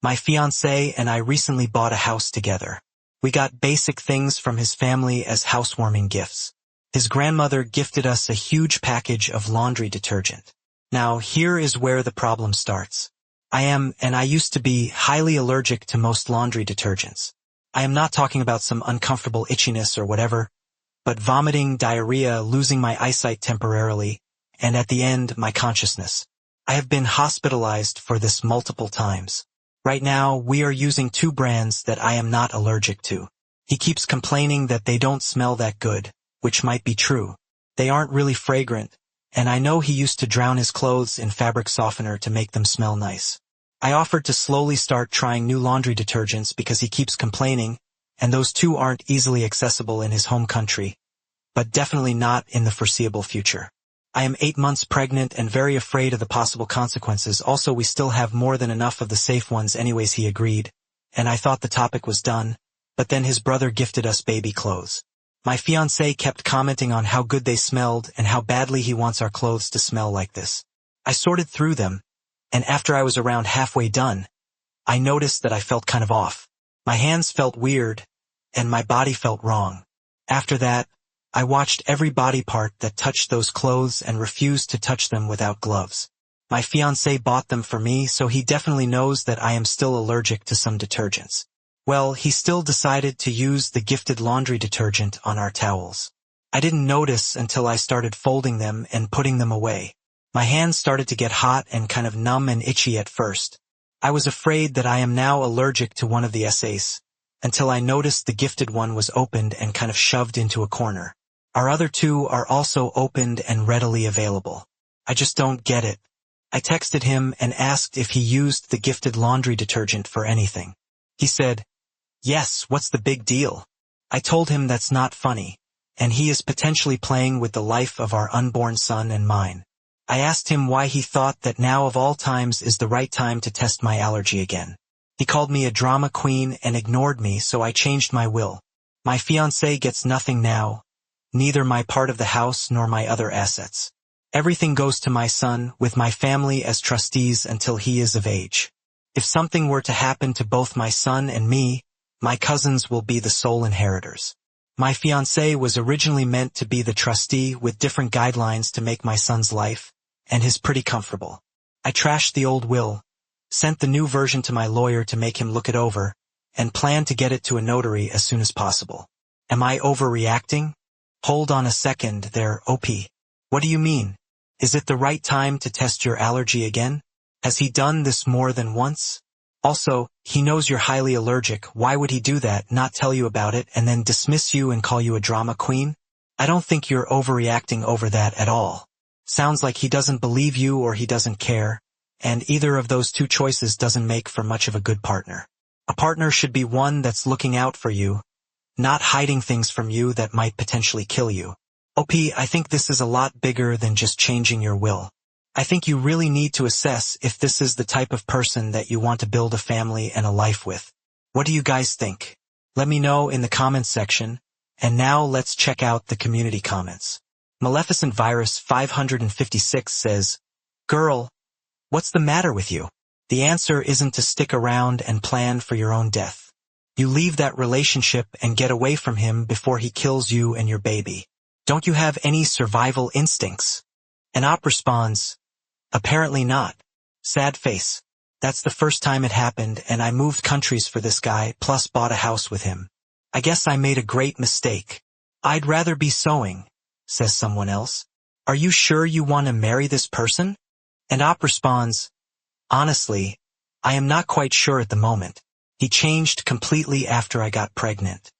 My fiancé and I recently bought a house together. We got basic things from his family as housewarming gifts. His grandmother gifted us a huge package of laundry detergent. Now, here is where the problem starts. I used to be highly allergic to most laundry detergents. I am not talking about some uncomfortable itchiness or whatever, but vomiting, diarrhea, losing my eyesight temporarily, and at the end, my consciousness. I have been hospitalized for this multiple times. Right now, we are using 2 brands that I am not allergic to. He keeps complaining that they don't smell that good, which might be true. They aren't really fragrant, and I know he used to drown his clothes in fabric softener to make them smell nice. I offered to slowly start trying new laundry detergents because he keeps complaining, and those 2 aren't easily accessible in his home country, but definitely not in the foreseeable future. I am 8 months pregnant and very afraid of the possible consequences. Also, we still have more than enough of the safe ones anyways. He agreed, and I thought the topic was done, but then his brother gifted us baby clothes. My fiancé kept commenting on how good they smelled and how badly he wants our clothes to smell like this. I sorted through them, and after I was around halfway done, I noticed that I felt kind of off. My hands felt weird, and my body felt wrong. After that, I watched every body part that touched those clothes and refused to touch them without gloves. My fiancé bought them for me, so he definitely knows that I am still allergic to some detergents. Well, he still decided to use the gifted laundry detergent on our towels. I didn't notice until I started folding them and putting them away. My hands started to get hot and kind of numb and itchy at first. I was afraid that I am now allergic to one of the essays, until I noticed the gifted one was opened and kind of shoved into a corner. Our other 2 are also opened and readily available. I just don't get it. I texted him and asked if he used the gifted laundry detergent for anything. He said, "Yes, what's the big deal?" I told him that's not funny, and he is potentially playing with the life of our unborn son and mine. I asked him why he thought that now of all times is the right time to test my allergy again. He called me a drama queen and ignored me, so I changed my will. My fiancé gets nothing now. Neither my part of the house nor my other assets. Everything goes to my son, with my family as trustees until he is of age. If something were to happen to both my son and me, my cousins will be the sole inheritors. My fiancé was originally meant to be the trustee with different guidelines to make my son's life, and is pretty comfortable. I trashed the old will, sent the new version to my lawyer to make him look it over, and plan to get it to a notary as soon as possible. Am I overreacting? Hold on a second there, OP. What do you mean? Is it the right time to test your allergy again? Has he done this more than once? Also, he knows you're highly allergic. Why would he do that, not tell you about it, and then dismiss you and call you a drama queen? I don't think you're overreacting over that at all. Sounds like he doesn't believe you or he doesn't care, and either of those 2 choices doesn't make for much of a good partner. A partner should be one that's looking out for you, not hiding things from you that might potentially kill you. OP, I think this is a lot bigger than just changing your will. I think you really need to assess if this is the type of person that you want to build a family and a life with. What do you guys think? Let me know in the comments section, and now let's check out the community comments. Maleficent Virus 556 says, "Girl, what's the matter with you? The answer isn't to stick around and plan for your own death. You leave that relationship and get away from him before he kills you and your baby. Don't you have any survival instincts?" And Op responds, "Apparently not. Sad face. That's the first time it happened, and I moved countries for this guy, plus bought a house with him. I guess I made a great mistake. I'd rather be sewing," says someone else. "Are you sure you want to marry this person?" And Op responds, "Honestly, I am not quite sure at the moment. He changed completely after I got pregnant.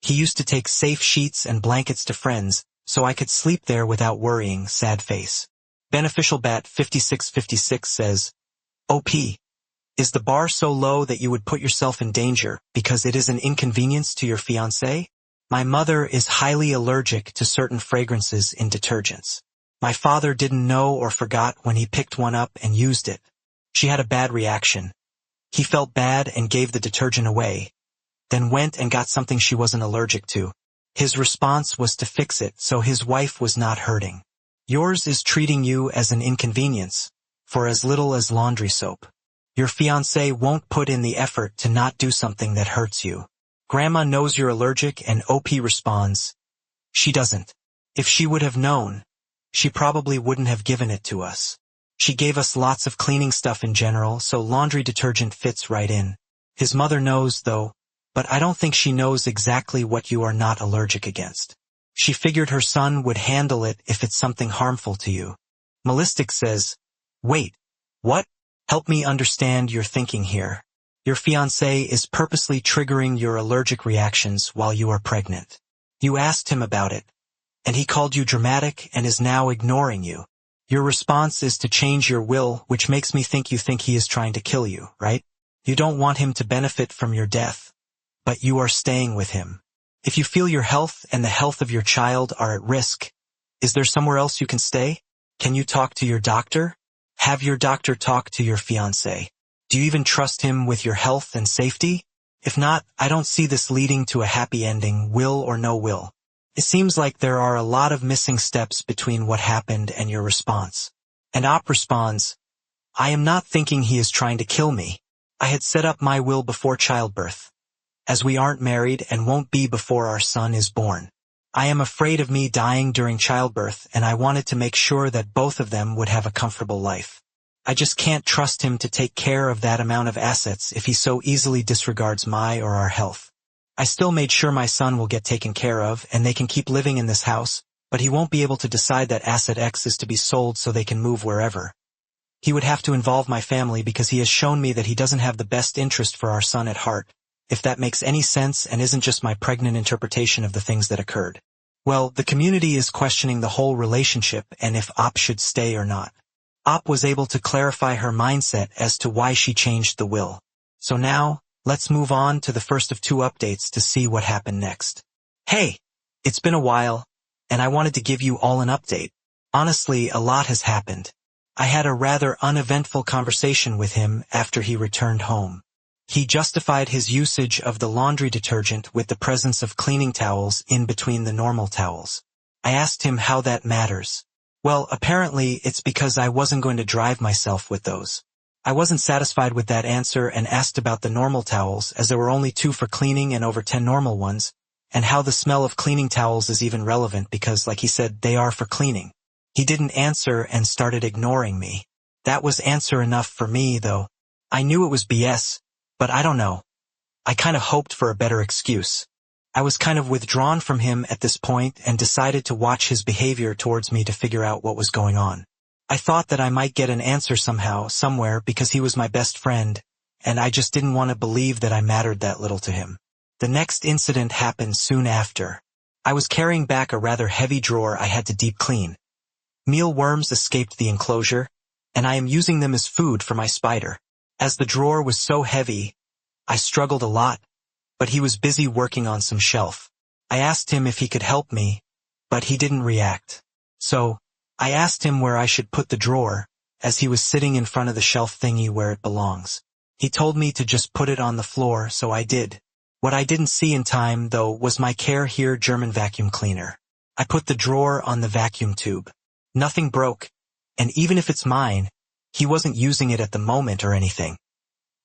He used to take safe sheets and blankets to friends, so I could sleep there without worrying, sad face." Beneficial Bat 5656 says, "OP, is the bar so low that you would put yourself in danger because it is an inconvenience to your fiancé? My mother is highly allergic to certain fragrances in detergents. My father didn't know or forgot when he picked one up and used it. She had a bad reaction. He felt bad and gave the detergent away, then went and got something she wasn't allergic to. His response was to fix it so his wife was not hurting. Yours is treating you as an inconvenience, for as little as laundry soap. Your fiancé won't put in the effort to not do something that hurts you. Grandma knows you're allergic and OP responds, she doesn't. If she would have known, she probably wouldn't have given it to us. She gave us lots of cleaning stuff in general, so laundry detergent fits right in. His mother knows, though, but I don't think she knows exactly what you are not allergic against. She figured her son would handle it if it's something harmful to you. Melistic says, wait, what? Help me understand your thinking here. Your fiancé is purposely triggering your allergic reactions while you are pregnant. You asked him about it, and he called you dramatic and is now ignoring you. Your response is to change your will, which makes me think you think he is trying to kill you, right? You don't want him to benefit from your death, but you are staying with him. If you feel your health and the health of your child are at risk, is there somewhere else you can stay? Can you talk to your doctor? Have your doctor talk to your fiancé. Do you even trust him with your health and safety? If not, I don't see this leading to a happy ending, will or no will. It seems like there are a lot of missing steps between what happened and your response. And Op responds, I am not thinking he is trying to kill me. I had set up my will before childbirth, as we aren't married and won't be before our son is born. I am afraid of me dying during childbirth, and I wanted to make sure that both of them would have a comfortable life. I just can't trust him to take care of that amount of assets if he so easily disregards my or our health. I still made sure my son will get taken care of and they can keep living in this house, but he won't be able to decide that asset X is to be sold so they can move wherever. He would have to involve my family because he has shown me that he doesn't have the best interest for our son at heart, if that makes any sense and isn't just my pregnant interpretation of the things that occurred. Well, the community is questioning the whole relationship and if Op should stay or not. Op was able to clarify her mindset as to why she changed the will. So now, let's move on to the first of two updates to see what happened next. Hey, it's been a while, and I wanted to give you all an update. Honestly, a lot has happened. I had a rather uneventful conversation with him after he returned home. He justified his usage of the laundry detergent with the presence of cleaning towels in between the normal towels. I asked him how that matters. Well, apparently it's because I wasn't going to drive myself with those. I wasn't satisfied with that answer and asked about the normal towels, as there were only 2 for cleaning and over 10 normal ones, and how the smell of cleaning towels is even relevant because, like he said, they are for cleaning. He didn't answer and started ignoring me. That was answer enough for me, though. I knew it was BS, but I don't know. I kind of hoped for a better excuse. I was kind of withdrawn from him at this point and decided to watch his behavior towards me to figure out what was going on. I thought that I might get an answer somehow, somewhere, because he was my best friend, and I just didn't want to believe that I mattered that little to him. The next incident happened soon after. I was carrying back a rather heavy drawer I had to deep clean. Mealworms escaped the enclosure, and I am using them as food for my spider. As the drawer was so heavy, I struggled a lot, but he was busy working on some shelf. I asked him if he could help me, but he didn't react. So, I asked him where I should put the drawer, as he was sitting in front of the shelf thingy where it belongs. He told me to just put it on the floor, so I did. What I didn't see in time, though, was my Care Here German vacuum cleaner. I put the drawer on the vacuum tube. Nothing broke, and even if it's mine, he wasn't using it at the moment or anything.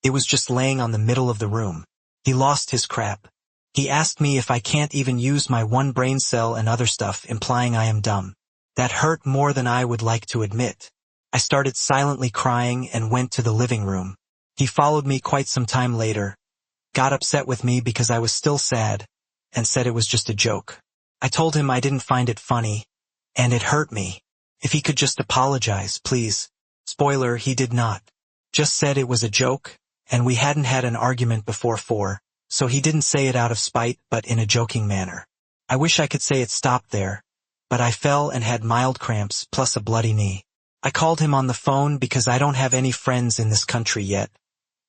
It was just laying on the middle of the room. He lost his crap. He asked me if I can't even use my one brain cell and other stuff, implying I am dumb. That hurt more than I would like to admit. I started silently crying and went to the living room. He followed me quite some time later, got upset with me because I was still sad, and said it was just a joke. I told him I didn't find it funny, and it hurt me. If he could just apologize, please. Spoiler, he did not. Just said it was a joke, and we hadn't had an argument before, so he didn't say it out of spite but in a joking manner. I wish I could say it stopped there, but I fell and had mild cramps plus a bloody knee. I called him on the phone because I don't have any friends in this country yet,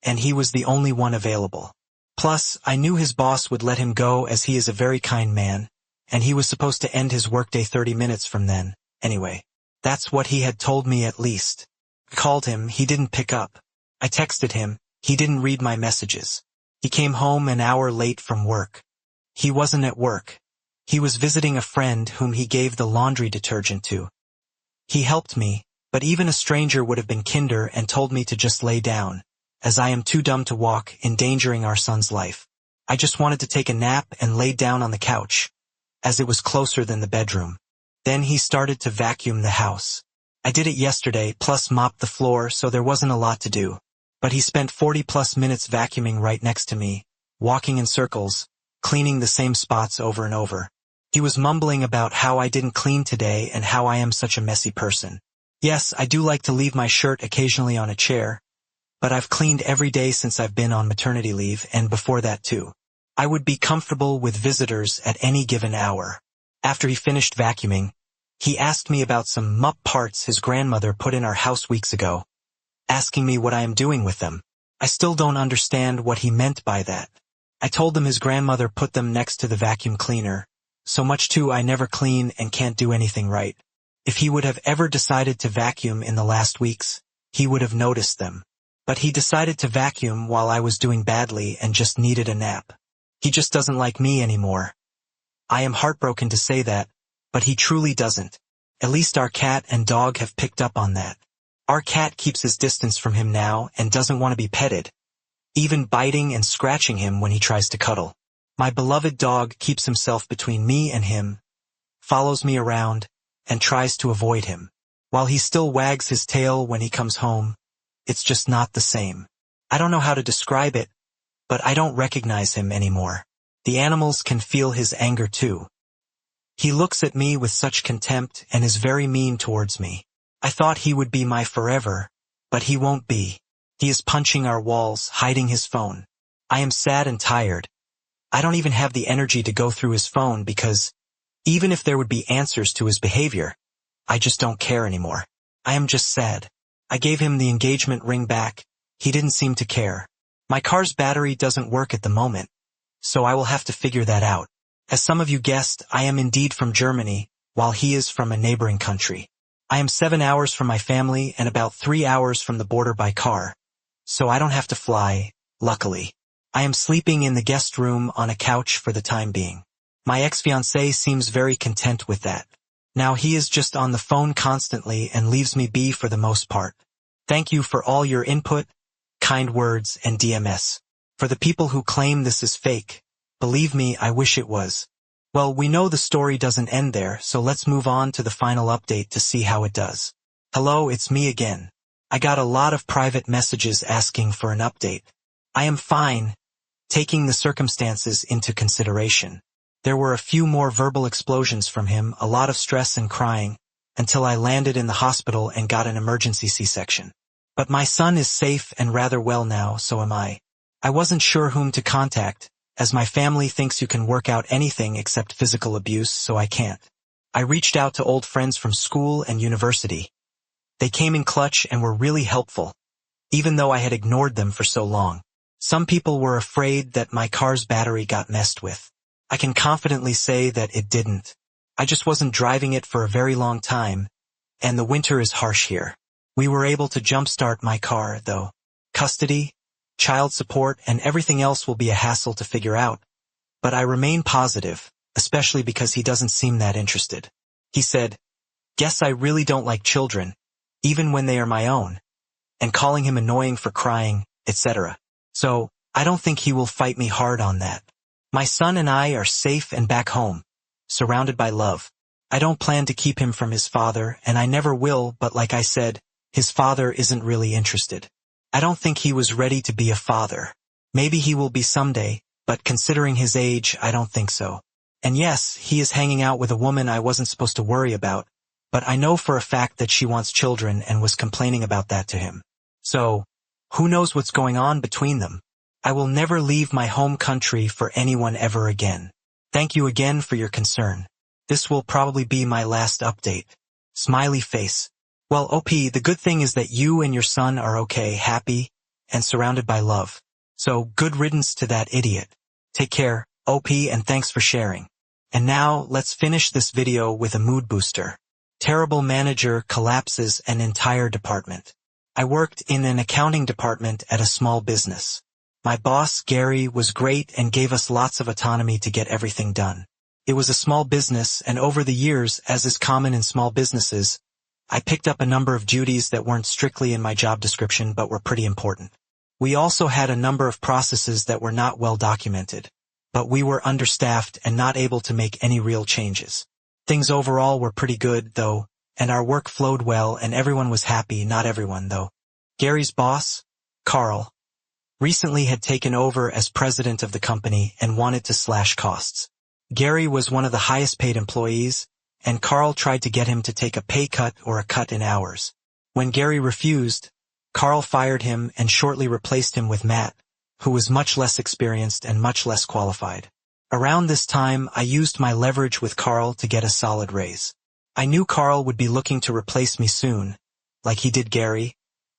and he was the only one available. Plus, I knew his boss would let him go as he is a very kind man, and he was supposed to end his workday 30 minutes from then. Anyway, that's what he had told me at least. I called him, he didn't pick up. I texted him, he didn't read my messages. He came home an hour late from work. He wasn't at work. He was visiting a friend whom he gave the laundry detergent to. He helped me, but even a stranger would have been kinder and told me to just lay down, as I am too dumb to walk, endangering our son's life. I just wanted to take a nap and laid down on the couch, as it was closer than the bedroom. Then he started to vacuum the house. I did it yesterday, plus mopped the floor, so there wasn't a lot to do. But he spent 40+ minutes vacuuming right next to me, walking in circles, cleaning the same spots over and over. He was mumbling about how I didn't clean today and how I am such a messy person. Yes, I do like to leave my shirt occasionally on a chair, but I've cleaned every day since I've been on maternity leave, and before that too. I would be comfortable with visitors at any given hour. After he finished vacuuming, he asked me about some mup parts his grandmother put in our house weeks ago, asking me what I am doing with them. I still don't understand what he meant by that. I told him his grandmother put them next to the vacuum cleaner, so much too I never clean and can't do anything right. If he would have ever decided to vacuum in the last weeks, he would have noticed them. But he decided to vacuum while I was doing badly and just needed a nap. He just doesn't like me anymore. I am heartbroken to say that, but he truly doesn't. At least our cat and dog have picked up on that. Our cat keeps his distance from him now and doesn't want to be petted, even biting and scratching him when he tries to cuddle. My beloved dog keeps himself between me and him, follows me around, and tries to avoid him. While he still wags his tail when he comes home, it's just not the same. I don't know how to describe it, but I don't recognize him anymore. The animals can feel his anger too. He looks at me with such contempt and is very mean towards me. I thought he would be my forever, but he won't be. He is punching our walls, hiding his phone. I am sad and tired. I don't even have the energy to go through his phone because, even if there would be answers to his behavior, I just don't care anymore. I am just sad. I gave him the engagement ring back. He didn't seem to care. My car's battery doesn't work at the moment, so I will have to figure that out. As some of you guessed, I am indeed from Germany, while he is from a neighboring country. I am 7 hours from my family and about 3 hours from the border by car, so I don't have to fly, luckily. I am sleeping in the guest room on a couch for the time being. My ex-fiancé seems very content with that. Now he is just on the phone constantly and leaves me be for the most part. Thank you for all your input, kind words, and DMS. For the people who claim this is fake, believe me, I wish it was. Well, we know the story doesn't end there, so let's move on to the final update to see how it does. Hello, it's me again. I got a lot of private messages asking for an update. I am fine, taking the circumstances into consideration. There were a few more verbal explosions from him, a lot of stress and crying, until I landed in the hospital and got an emergency C-section. But my son is safe and rather well now, so am I. I wasn't sure whom to contact, as my family thinks you can work out anything except physical abuse, so I can't. I reached out to old friends from school and university. They came in clutch and were really helpful, even though I had ignored them for so long. Some people were afraid that my car's battery got messed with. I can confidently say that it didn't. I just wasn't driving it for a very long time, and the winter is harsh here. We were able to jumpstart my car, though. Custody, child support, and everything else will be a hassle to figure out, but I remain positive, especially because he doesn't seem that interested. He said, "Guess I really don't like children, even when they are my own," and calling him annoying for crying, etc. So, I don't think he will fight me hard on that. My son and I are safe and back home, surrounded by love. I don't plan to keep him from his father, and I never will, but like I said, his father isn't really interested. I don't think he was ready to be a father. Maybe he will be someday, but considering his age, I don't think so. And yes, he is hanging out with a woman I wasn't supposed to worry about, but I know for a fact that she wants children and was complaining about that to him. So, who knows what's going on between them? I will never leave my home country for anyone ever again. Thank you again for your concern. This will probably be my last update. Smiley face. Well, OP, the good thing is that you and your son are okay, happy, and surrounded by love. So, good riddance to that idiot. Take care, OP, and thanks for sharing. And now, let's finish this video with a mood booster. Terrible manager collapses an entire department. I worked in an accounting department at a small business. My boss, Gary, was great and gave us lots of autonomy to get everything done. It was a small business, and over the years, as is common in small businesses, I picked up a number of duties that weren't strictly in my job description but were pretty important. We also had a number of processes that were not well documented, but we were understaffed and not able to make any real changes. Things overall were pretty good, though, and our work flowed well and everyone was happy, not everyone, though. Gary's boss, Carl, recently had taken over as president of the company and wanted to slash costs. Gary was one of the highest paid employees, and Carl tried to get him to take a pay cut or a cut in hours. When Gary refused, Carl fired him and shortly replaced him with Matt, who was much less experienced and much less qualified. Around this time, I used my leverage with Carl to get a solid raise. I knew Carl would be looking to replace me soon, like he did Gary,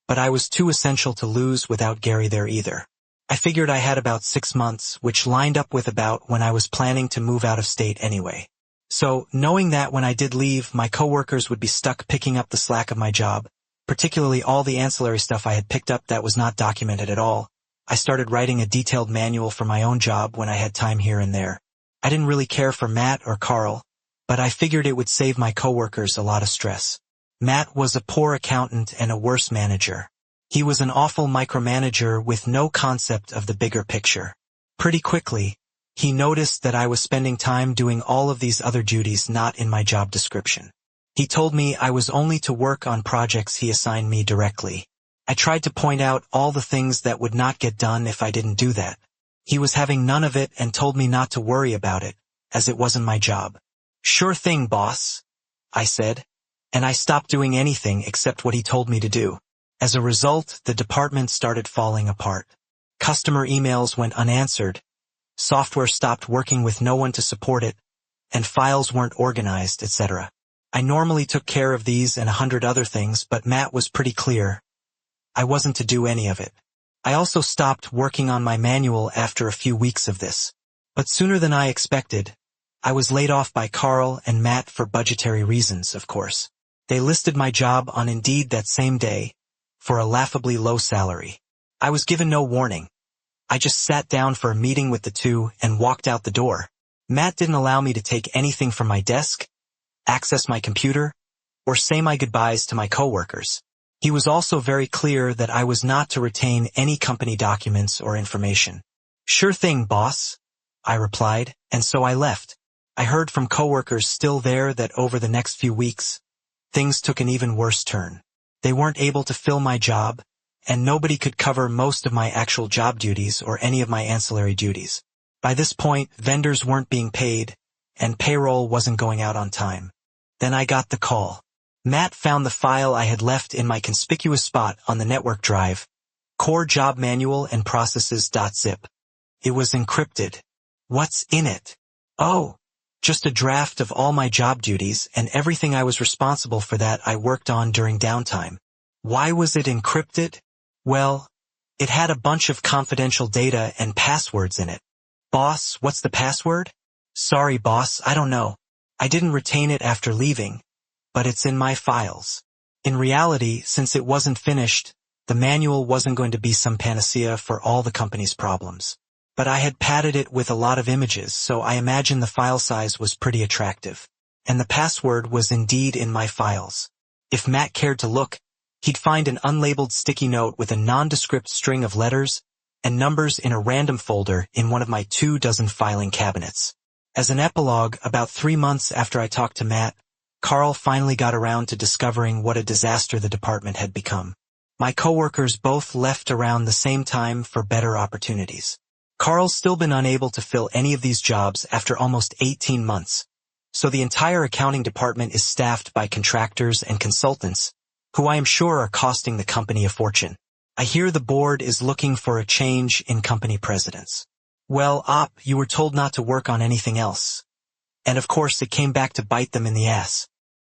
but I was too essential to lose without Gary there either. I figured I had about 6 months, which lined up with about when I was planning to move out of state anyway. So, knowing that when I did leave, my coworkers would be stuck picking up the slack of my job, particularly all the ancillary stuff I had picked up that was not documented at all, I started writing a detailed manual for my own job when I had time here and there. I didn't really care for Matt or Carl, but I figured it would save my coworkers a lot of stress. Matt was a poor accountant and a worse manager. He was an awful micromanager with no concept of the bigger picture. Pretty quickly, he noticed that I was spending time doing all of these other duties not in my job description. He told me I was only to work on projects he assigned me directly. I tried to point out all the things that would not get done if I didn't do that. He was having none of it and told me not to worry about it, as it wasn't my job. "Sure thing, boss," I said, and I stopped doing anything except what he told me to do. As a result, the department started falling apart. Customer emails went unanswered, software stopped working with no one to support it, and files weren't organized, etc. I normally took care of these and 100 other things, but Matt was pretty clear. I wasn't to do any of it. I also stopped working on my manual after a few weeks of this. But sooner than I expected, I was laid off by Carl and Matt for budgetary reasons, of course. They listed my job on Indeed that same day, for a laughably low salary. I was given no warning. I just sat down for a meeting with the two and walked out the door. Matt didn't allow me to take anything from my desk, access my computer, or say my goodbyes to my coworkers. He was also very clear that I was not to retain any company documents or information. "Sure thing, boss," I replied, and so I left. I heard from coworkers still there that over the next few weeks, things took an even worse turn. They weren't able to fill my job, and nobody could cover most of my actual job duties or any of my ancillary duties. By this point, vendors weren't being paid, and payroll wasn't going out on time. Then I got the call. Matt found the file I had left in my conspicuous spot on the network drive, Core Job Manual and Processes.zip. It was encrypted. What's in it? Oh, just a draft of all my job duties and everything I was responsible for that I worked on during downtime. Why was it encrypted? Well, it had a bunch of confidential data and passwords in it. "Boss, what's the password?" "Sorry, boss, I don't know. I didn't retain it after leaving, but it's in my files." In reality, since it wasn't finished, the manual wasn't going to be some panacea for all the company's problems. But I had padded it with a lot of images, so I imagine the file size was pretty attractive. And the password was indeed in my files. If Matt cared to look, he'd find an unlabeled sticky note with a nondescript string of letters and numbers in a random folder in one of my 24 filing cabinets. As an epilogue, about 3 months after I talked to Matt, Carl finally got around to discovering what a disaster the department had become. My coworkers both left around the same time for better opportunities. Carl's still been unable to fill any of these jobs after almost 18 months, so the entire accounting department is staffed by contractors and consultants, who I am sure are costing the company a fortune. I hear the board is looking for a change in company presidents. Well, you were told not to work on anything else. And of course it came back to bite them in the ass.